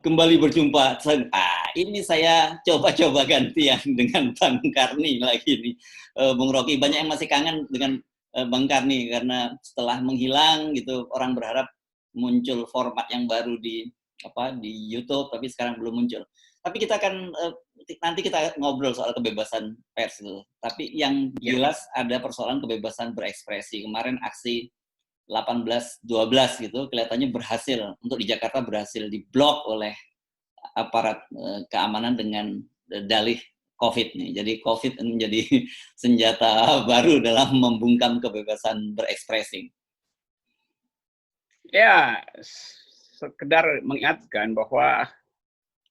Kembali berjumpa. Ini saya coba-coba gantian dengan Bang Karni lagi nih. Bung Rocky, banyak yang masih kangen dengan Bang Karni karena setelah menghilang gitu, orang berharap muncul format yang baru di YouTube, tapi sekarang belum muncul. Tapi kita akan nanti kita ngobrol soal kebebasan pers itu. Tapi yang jelas ada persoalan kebebasan berekspresi. Kemarin aksi 18-12 gitu kelihatannya berhasil, untuk di Jakarta berhasil diblok oleh aparat keamanan dengan dalih COVID nih. Jadi COVID menjadi senjata baru dalam membungkam kebebasan berekspresi. Ya, sekedar mengingatkan bahwa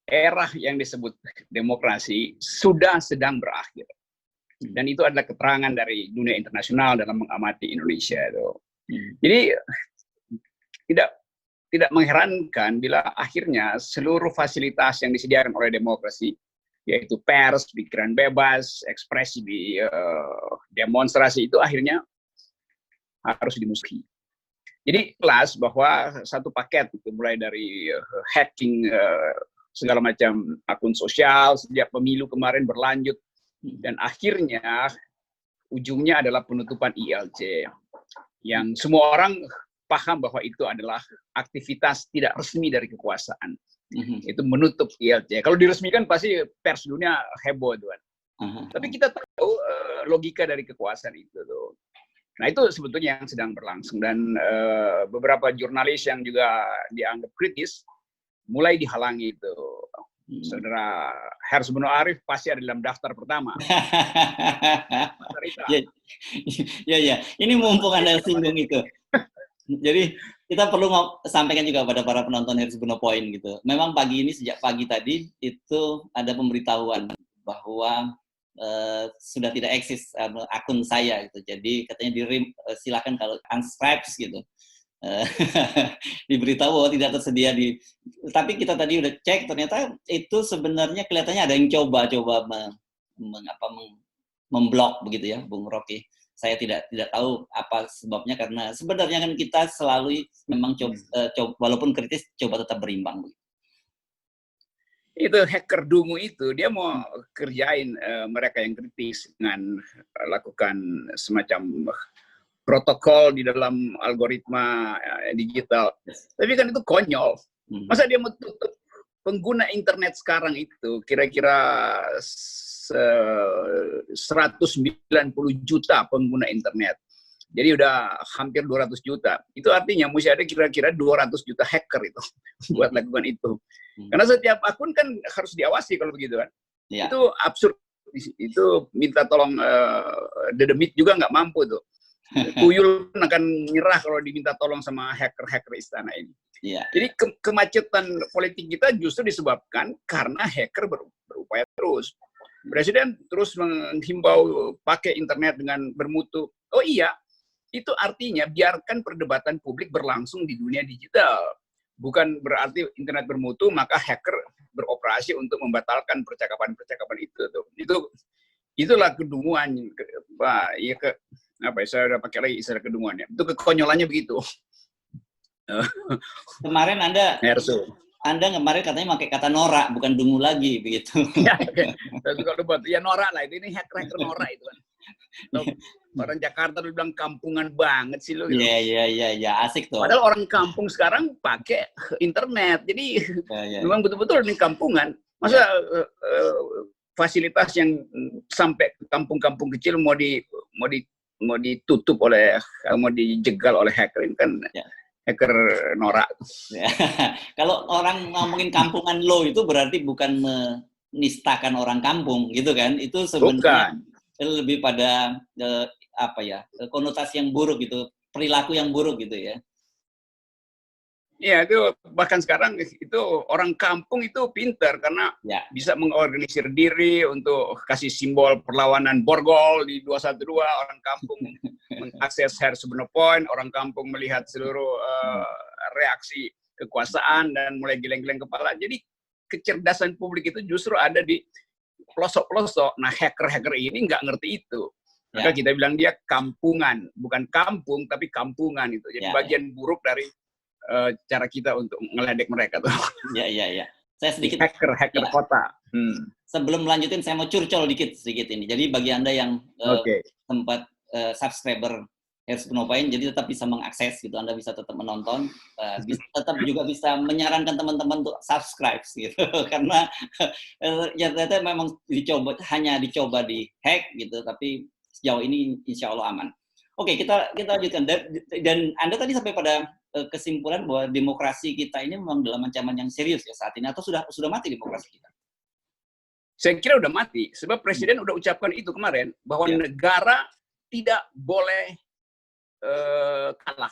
era yang disebut demokrasi sudah sedang berakhir. Dan itu adalah keterangan dari dunia internasional dalam mengamati Indonesia itu. Jadi tidak mengherankan bila akhirnya seluruh fasilitas yang disediakan oleh demokrasi, yaitu pers, pikiran bebas, ekspresi di demonstrasi, itu akhirnya harus dimusuhi. Jadi jelas bahwa satu paket itu mulai dari hacking segala macam akun sosial sejak pemilu kemarin berlanjut, dan akhirnya ujungnya adalah penutupan ILC yang semua orang paham bahwa itu adalah aktivitas tidak resmi dari kekuasaan. Itu menutup ILC. Kalau diresmikan pasti pers dunia heboh, tuan. Tapi kita tahu logika dari kekuasaan itu tuh. Nah, itu sebetulnya yang sedang berlangsung, dan beberapa jurnalis yang juga dianggap kritis mulai dihalangi itu. Saudara Hersubunur Arif pasti ada dalam daftar pertama. Ya. Ini mumpung Anda singgung itu. Jadi kita perlu sampaikan juga pada para penonton Hersubunur Point gitu. Memang pagi ini, sejak pagi tadi itu ada pemberitahuan bahwa sudah tidak eksis akun saya gitu. Jadi katanya silakan kalau unsubscribe gitu. Diberitahu bahwa tidak tersedia tapi kita tadi udah cek, ternyata itu sebenarnya kelihatannya ada yang coba memblok begitu ya, Bung Rocky. Saya tidak tahu apa sebabnya, karena sebenarnya kan kita selalu memang coba walaupun kritis coba tetap berimbang. Itu hacker dungu itu dia mau kerjain mereka yang kritis dengan lakukan semacam protokol di dalam algoritma digital. Tapi kan itu konyol. Masa dia mau tutup pengguna internet sekarang itu kira-kira 190 juta pengguna internet. Jadi udah hampir 200 juta. Itu artinya mesti ada kira-kira 200 juta hacker itu buat lakukan itu. Karena setiap akun kan harus diawasi kalau begitu kan. Ya. Itu absurd. Itu minta tolong Dedemit juga nggak mampu tuh. Tuyul akan nyerah kalau diminta tolong sama hacker-hacker istana ini. Yeah. Jadi kemacetan politik kita justru disebabkan karena hacker berupaya terus. Presiden terus menghimbau pakai internet dengan bermutu. Oh iya, itu artinya biarkan perdebatan publik berlangsung di dunia digital. Bukan berarti internet bermutu maka hacker beroperasi untuk membatalkan percakapan-percakapan itu. Itulah kedunguan, Pak. Ya saya udah pakai lagi istilah kedunguan ya. Itu kekonyolannya begitu. Kemarin Anda kemarin katanya pakai kata norak, bukan dungu lagi begitu. Ya norak lah, ini hacker norak itu kan. Orang Jakarta lu bilang kampungan banget sih lu. Gitu. Iya, asik tuh. Padahal orang kampung sekarang pakai internet, jadi memang betul-betul ini kampungan. Masa fasilitas yang sampai ke kampung-kampung kecil mau ditutup mau dijegal oleh hacker ini kan hacker norak. Kalau orang ngomongin kampungan lo itu berarti bukan menistakan orang kampung gitu kan? Itu sebenarnya lebih pada konotasi yang buruk gitu, perilaku yang buruk gitu ya. Iya, itu bahkan sekarang itu orang kampung itu pintar karena bisa mengorganisir diri untuk kasih simbol perlawanan borgol di 212. Orang kampung mengakses Hersubunur Point, orang kampung melihat seluruh reaksi kekuasaan dan mulai geleng-geleng kepala. Jadi kecerdasan publik itu justru ada di pelosok-pelosok. Nah, hacker-hacker ini nggak ngerti itu. Maka kita bilang dia kampungan, bukan kampung tapi kampungan itu. Jadi bagian buruk dari cara kita untuk ngeledek mereka tuh. Iya. Saya sedikit hacker ya, kota. sebelum melanjutin saya mau curcol sedikit ini. Jadi bagi Anda yang sempat subscriber Harus Novain, jadi tetap bisa mengakses gitu, Anda bisa tetap menonton, tetap juga bisa menyarankan teman-teman untuk subscribe gitu, karena ya ternyata memang hanya dicoba di hack gitu, tapi sejauh ini insya Allah aman. Oke, kita lanjutkan, dan Anda tadi sampai pada kesimpulan bahwa demokrasi kita ini memang dalam ancaman yang serius ya saat ini, atau sudah mati demokrasi kita? Saya kira udah mati, sebab Presiden udah ucapkan itu kemarin, bahwa negara tidak boleh kalah.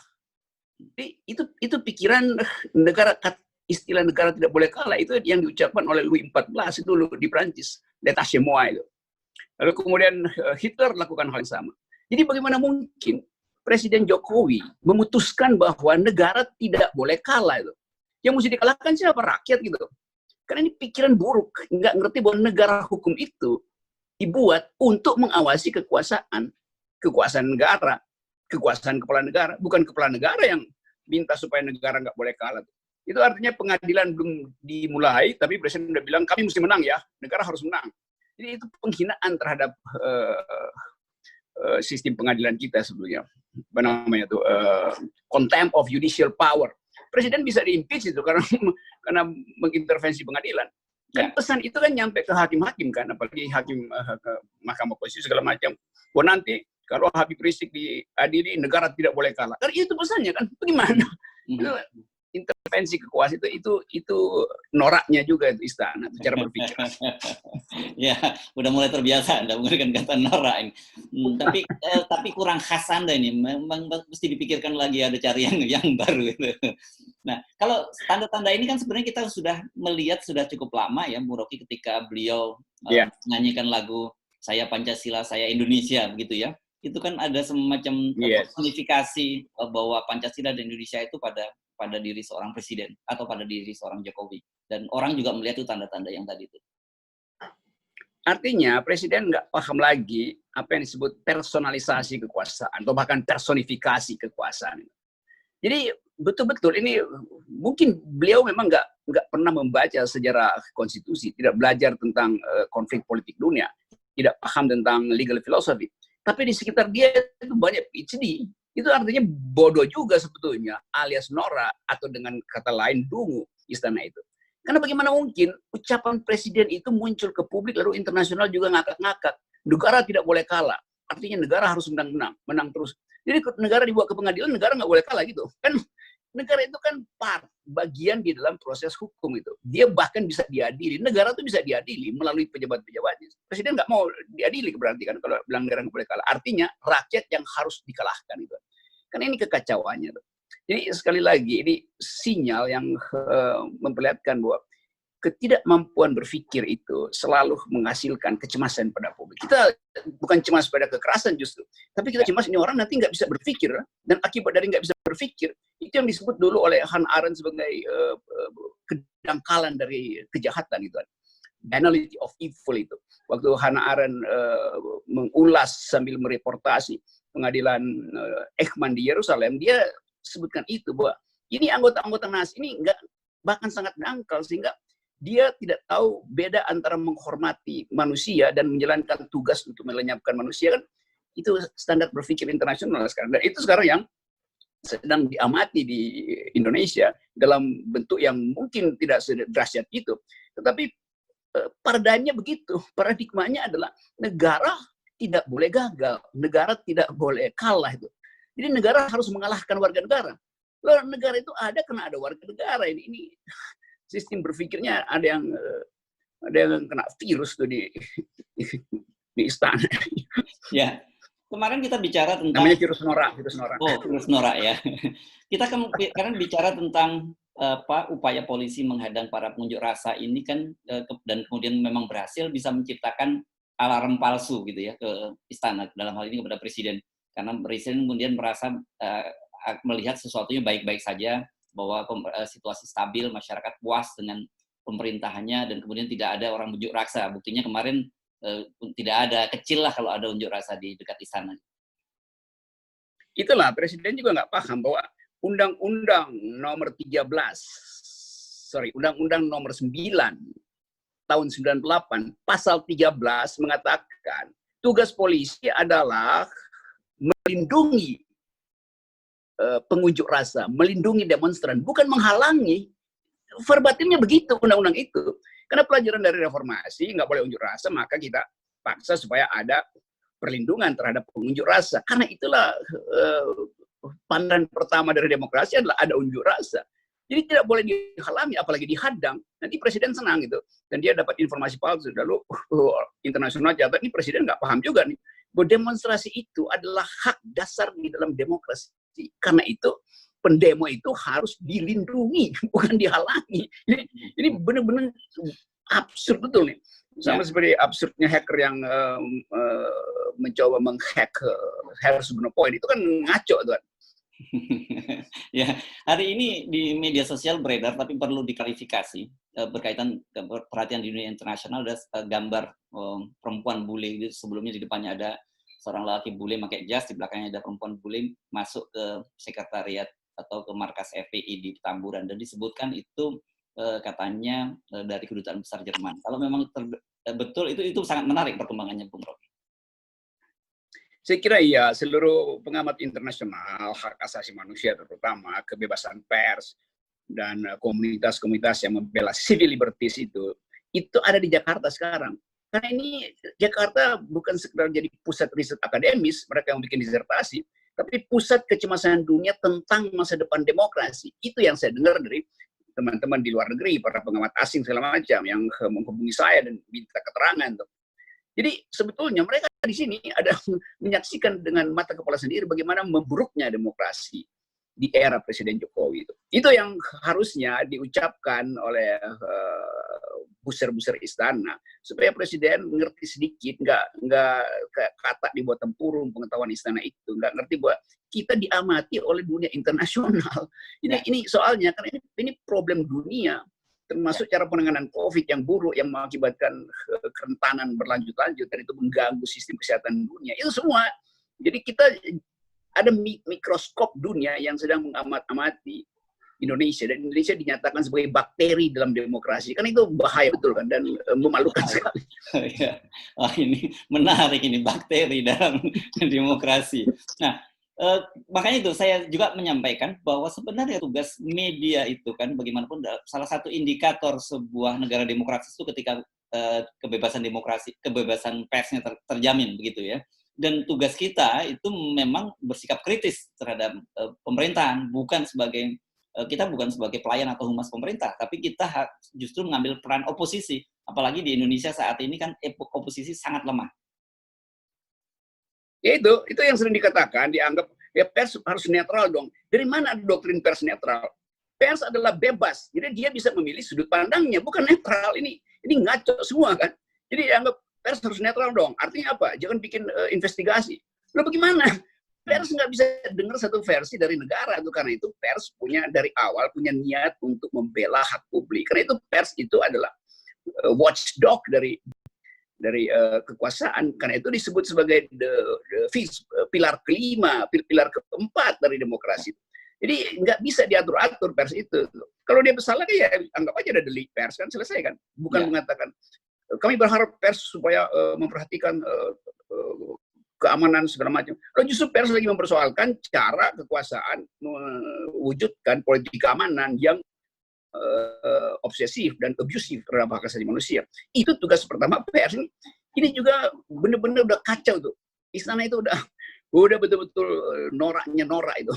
Jadi itu pikiran negara, istilah negara tidak boleh kalah itu yang diucapkan oleh Louis XIV dulu di Prancis, l'état chez moi itu. Lalu kemudian Hitler lakukan hal yang sama. Jadi bagaimana mungkin Presiden Jokowi memutuskan bahwa negara tidak boleh kalah itu? Yang mesti dikalahkan siapa? Rakyat gitu. Karena ini pikiran buruk, nggak ngerti bahwa negara hukum itu dibuat untuk mengawasi kekuasaan negara. Kekuasaan kepala negara, bukan kepala negara yang minta supaya negara nggak boleh kalah. Itu artinya pengadilan belum dimulai, tapi Presiden udah bilang kami mesti menang ya, negara harus menang. Jadi itu penghinaan terhadap sistem pengadilan kita sebetulnya. Apa namanya tuh? Contempt of judicial power. Presiden bisa diimpeach itu karena mengintervensi pengadilan. Kan pesan itu kan nyampe ke hakim-hakim kan, apalagi hakim Mahkamah Konstitusi segala macam. Bahwa nanti kalau Habib Rizik diadili, negara tidak boleh kalah. Karena itu pesannya kan, bagaimana? Itu intervensi kekuasaan itu noraknya juga itu istana, itu cara berpikir. Ya, udah mulai terbiasa Anda menggunakan kata norak ini. Tapi kurang khas Anda ini, memang mesti dipikirkan lagi, ada cari yang baru itu. Nah, kalau tanda-tanda ini kan sebenarnya kita sudah melihat sudah cukup lama ya, Bung Rocky, ketika beliau menyanyikan lagu Saya Pancasila, Saya Indonesia, begitu ya. Itu kan ada semacam personifikasi bahwa Pancasila dan Indonesia itu pada diri seorang presiden atau pada diri seorang Jokowi. Dan orang juga melihat itu tanda-tanda yang tadi itu. Artinya Presiden nggak paham lagi apa yang disebut personalisasi kekuasaan atau bahkan personifikasi kekuasaan. Jadi betul-betul ini mungkin beliau memang nggak pernah membaca sejarah konstitusi, tidak belajar tentang konflik politik dunia, tidak paham tentang legal philosophy. Tapi di sekitar dia itu banyak PhD. Itu artinya bodoh juga sebetulnya, alias norak, atau dengan kata lain dungu istana itu. Karena bagaimana mungkin ucapan presiden itu muncul ke publik lalu internasional juga ngakak-ngakak. Negara tidak boleh kalah. Artinya negara harus menang terus. Jadi negara dibawa ke pengadilan, negara nggak boleh kalah gitu. Kan negara itu kan bagian di dalam proses hukum itu. Dia bahkan bisa diadili. Negara itu bisa diadili melalui pejabat-pejabatnya. Presiden nggak mau diadili berarti kan kalau bilang negara nggak boleh kalah. Artinya rakyat yang harus dikalahkan itu. Karena ini kekacauannya. Jadi sekali lagi ini sinyal yang memperlihatkan bahwa ketidakmampuan berpikir itu selalu menghasilkan kecemasan pada publik. Kita bukan cemas pada kekerasan justru, tapi kita cemas ini orang nanti nggak bisa berpikir, dan akibat dari nggak bisa berpikir itu yang disebut dulu oleh Hannah Arendt sebagai kedangkalan dari kejahatan itu, banality of evil itu. Waktu Hannah Arendt mengulas sambil mereportasi pengadilan Eichmann di Yerusalem, dia sebutkan itu bahwa ini anggota-anggota Nazi ini nggak bahkan sangat dangkal sehingga dia tidak tahu beda antara menghormati manusia dan menjalankan tugas untuk melenyapkan manusia. Kan itu standar berpikir internasional sekarang, dan itu sekarang yang sedang diamati di Indonesia dalam bentuk yang mungkin tidak sedahsyat itu, tetapi paradigmanya begitu. Paradigmanya adalah negara tidak boleh gagal, negara tidak boleh kalah itu. Jadi negara harus mengalahkan warga negara. Loh, negara itu ada karena ada warga negara. Ini sistem berpikirnya ada yang kena virus tuh di istana. Ya, kemarin kita bicara tentang namanya virus norak. Oh, virus norak ya. Kita kemarin bicara tentang upaya polisi menghadang para pengunjuk rasa ini kan, dan kemudian memang berhasil bisa menciptakan alarm palsu gitu ya ke istana, dalam hal ini kepada presiden, karena presiden kemudian merasa melihat sesuatunya baik-baik saja, bahwa situasi stabil, masyarakat puas dengan pemerintahannya, dan kemudian tidak ada orang unjuk rasa. Buktinya kemarin tidak ada, kecil lah kalau ada unjuk rasa di dekat istana. Itulah Presiden juga nggak paham bahwa Undang-Undang Nomor 13 Undang-Undang Nomor 9 tahun 98 pasal 13 mengatakan tugas polisi adalah melindungi pengunjuk rasa, melindungi demonstran, bukan menghalangi. Verbatimnya begitu undang-undang itu. Karena pelajaran dari reformasi nggak boleh unjuk rasa, maka kita paksa supaya ada perlindungan terhadap pengunjuk rasa. Karena itulah pandangan pertama dari demokrasi adalah ada unjuk rasa. Jadi tidak boleh dihalangi, apalagi dihadang. Nanti presiden senang gitu, dan dia dapat informasi palsu. Lalu internasional catat, ini presiden nggak paham juga nih, bahwa demonstrasi itu adalah hak dasar di dalam demokrasi. Karena itu pendemo itu harus dilindungi, bukan dihalangi. Ini benar-benar absurd betul nih. Sama seperti absurdnya hacker yang mencoba menghack Harris Point, itu kan ngaco tuh. Ya, hari ini di media sosial beredar, tapi perlu diklarifikasi berkaitan perhatian di dunia internasional. Ada gambar perempuan bule, sebelumnya di depannya ada seorang lelaki bule pakai jas, di belakangnya ada perempuan bule masuk ke sekretariat atau ke markas FPI di Petamburan, dan disebutkan itu katanya dari kedutaan besar Jerman. Kalau memang betul, itu sangat menarik perkembangannya, Bung Rocky. Saya kira iya, seluruh pengamat internasional hak asasi manusia, terutama kebebasan pers dan komunitas-komunitas yang membela civil liberties itu ada di Jakarta sekarang. Karena ini Jakarta bukan sekedar jadi pusat riset akademis, mereka yang bikin disertasi, tapi pusat kecemasan dunia tentang masa depan demokrasi. Itu yang saya dengar dari teman-teman di luar negeri, para pengamat asing segala macam yang menghubungi saya dan minta keterangan. Jadi sebetulnya mereka di sini ada menyaksikan dengan mata kepala sendiri bagaimana memburuknya demokrasi di era Presiden Jokowi itu. Itu yang harusnya diucapkan oleh buser-buser istana supaya presiden mengerti sedikit, nggak kata di bawah tempurung pengetahuan istana itu, nggak ngerti bahwa kita diamati oleh dunia internasional. Ini soalnya karena ini problem dunia, termasuk cara penanganan COVID yang buruk, yang mengakibatkan kerentanan berlanjut-lanjut, dan itu mengganggu sistem kesehatan dunia. Itu semua. Jadi kita ada mikroskop dunia yang sedang mengamati Indonesia, dan Indonesia dinyatakan sebagai bakteri dalam demokrasi. Kan itu bahaya betul kan, dan memalukan sekali. Wah, ini menarik, ini bakteri dalam demokrasi. Nah, makanya itu saya juga menyampaikan bahwa sebenarnya tugas media itu kan bagaimanapun salah satu indikator sebuah negara demokratis itu ketika kebebasan demokrasi, kebebasan persnya terjamin begitu ya. Dan tugas kita itu memang bersikap kritis terhadap pemerintahan, kita bukan sebagai pelayan atau humas pemerintah, tapi kita justru mengambil peran oposisi. Apalagi di Indonesia saat ini kan oposisi sangat lemah. Ya itu yang sering dikatakan, dianggap ya pers harus netral dong. Dari mana ada doktrin pers netral? Pers adalah bebas, jadi dia bisa memilih sudut pandangnya, bukan netral. Ini ngaco semua kan. Jadi dianggap pers harus netral dong. Artinya apa? Jangan bikin investigasi. Lalu bagaimana? Pers nggak bisa dengar satu versi dari negara itu, karena itu pers dari awal punya niat untuk membela hak publik. Karena itu pers itu adalah watchdog dari kekuasaan, karena itu disebut sebagai pilar kelima, pilar keempat dari demokrasi. Jadi nggak bisa diatur-atur pers itu. Kalau dia bersalah ya anggap aja ada delik pers, kan selesai kan. Bukan mengatakan kami berharap pers supaya memperhatikan keamanan segala macam. Kalau justru pers lagi mempersoalkan cara kekuasaan mewujudkan politik keamanan yang obsesif dan abusif terhadap hak asasi manusia. Itu tugas pertama pers. Ini juga benar-benar udah kacau tuh. Istana itu udah betul-betul noraknya norak itu.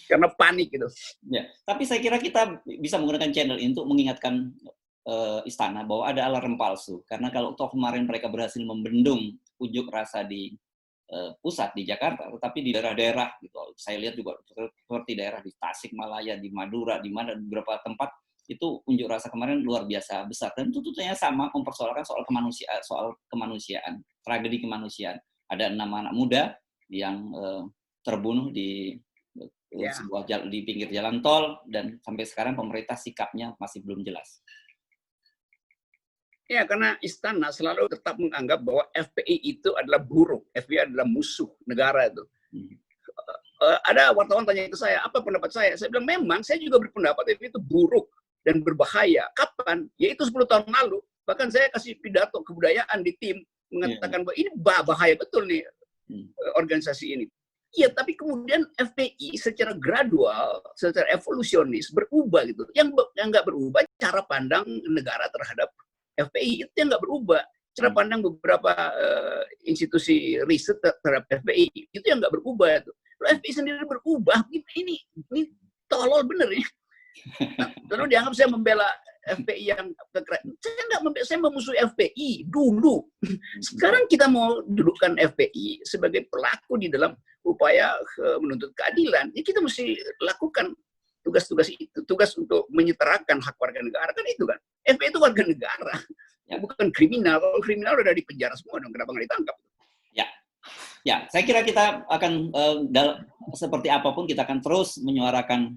Karena panik gitu. Ya, tapi saya kira kita bisa menggunakan channel ini untuk mengingatkan istana bahwa ada alarm palsu. Karena kalau toh kemarin mereka berhasil membendung unjuk rasa di pusat di Jakarta, tetapi di daerah-daerah gitu, saya lihat juga seperti daerah di Tasikmalaya, di Madura, di mana beberapa tempat itu unjuk rasa kemarin luar biasa besar, dan tuntutannya sama, mempersoalkan soal kemanusiaan, tragedi kemanusiaan. Ada 6 anak muda yang terbunuh di di pinggir jalan tol, dan sampai sekarang pemerintah sikapnya masih belum jelas. Ya, karena istana selalu tetap menganggap bahwa FPI itu adalah buruk, FPI adalah musuh negara itu. ada wartawan tanya ke saya, apa pendapat saya? Saya bilang, memang saya juga berpendapat itu buruk dan berbahaya. Kapan? Yaitu 10 tahun lalu. Bahkan saya kasih pidato kebudayaan di tim, mengatakan bahwa ini bahaya betul nih organisasi ini. Iya, tapi kemudian FPI secara gradual, secara evolusionis berubah gitu. Yang nggak berubah cara pandang negara terhadap FPI, itu yang nggak berubah. Cara pandang beberapa institusi riset terhadap FPI, itu yang nggak berubah. FPI sendiri berubah, ini tolol bener ya. Lalu dianggap saya membela FPI yang saya nggak membela, saya memusuhi FPI dulu. Sekarang kita mau dudukkan FPI sebagai pelaku di dalam upaya menuntut keadilan. Ya kita mesti lakukan tugas-tugas itu, tugas untuk menyetarakan hak warga negara kan itu kan. FPI itu warga negara, bukan kriminal. Kalau kriminal udah di penjara semua dong, kenapa nggak ditangkap? Ya, saya kira kita akan seperti apapun kita akan terus menyuarakan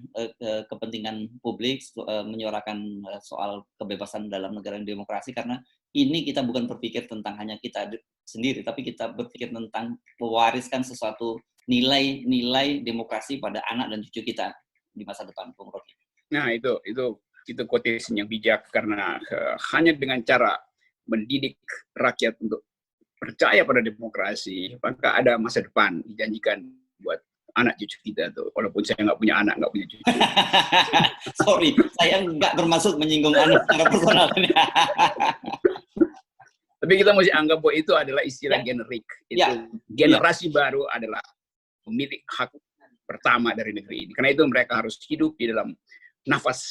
kepentingan publik, menyuarakan soal kebebasan dalam negara demokrasi, karena ini kita bukan berpikir tentang hanya kita sendiri, tapi kita berpikir tentang mewariskan sesuatu nilai-nilai demokrasi pada anak dan cucu kita di masa depan, Bung Rocky. Nah, itu quotation yang bijak, karena hanya dengan cara mendidik rakyat untuk percaya pada demokrasi, maka ada masa depan dijanjikan buat anak cucu kita tuh. Walaupun saya nggak punya anak, nggak punya cucu. Sorry, saya nggak bermaksud menyinggung anak secara personal. Tapi kita mesti anggap bahwa itu adalah istilah generik. Generasi baru adalah pemilik hak pertama dari negeri ini. Karena itu mereka harus hidup di dalam nafas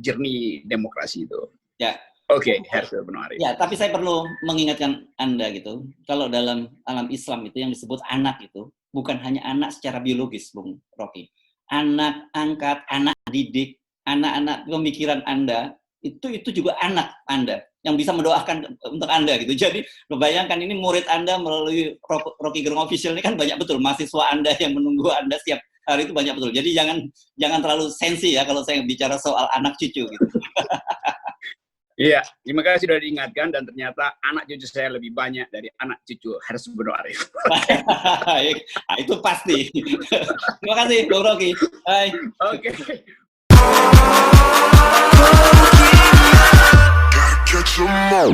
jernih demokrasi itu. Ya. Oke, Herzl Benoari. Ya, tapi saya perlu mengingatkan Anda gitu, kalau dalam alam Islam itu yang disebut anak itu bukan hanya anak secara biologis, Bung Rocky. Anak angkat, anak didik, anak-anak pemikiran Anda itu juga anak Anda yang bisa mendoakan untuk Anda gitu. Jadi bayangkan ini murid Anda melalui Rocky Gerung Official ini kan banyak betul mahasiswa Anda yang menunggu Anda setiap hari itu banyak betul. Jadi jangan terlalu sensi ya kalau saya bicara soal anak cucu gitu. Iya, terima kasih sudah diingatkan, dan ternyata anak cucu saya lebih banyak dari anak cucu Herzl Benoari. Itu pasti. Terima kasih, Bung Rocky. Bye. Oke. Gotta catch 'em all.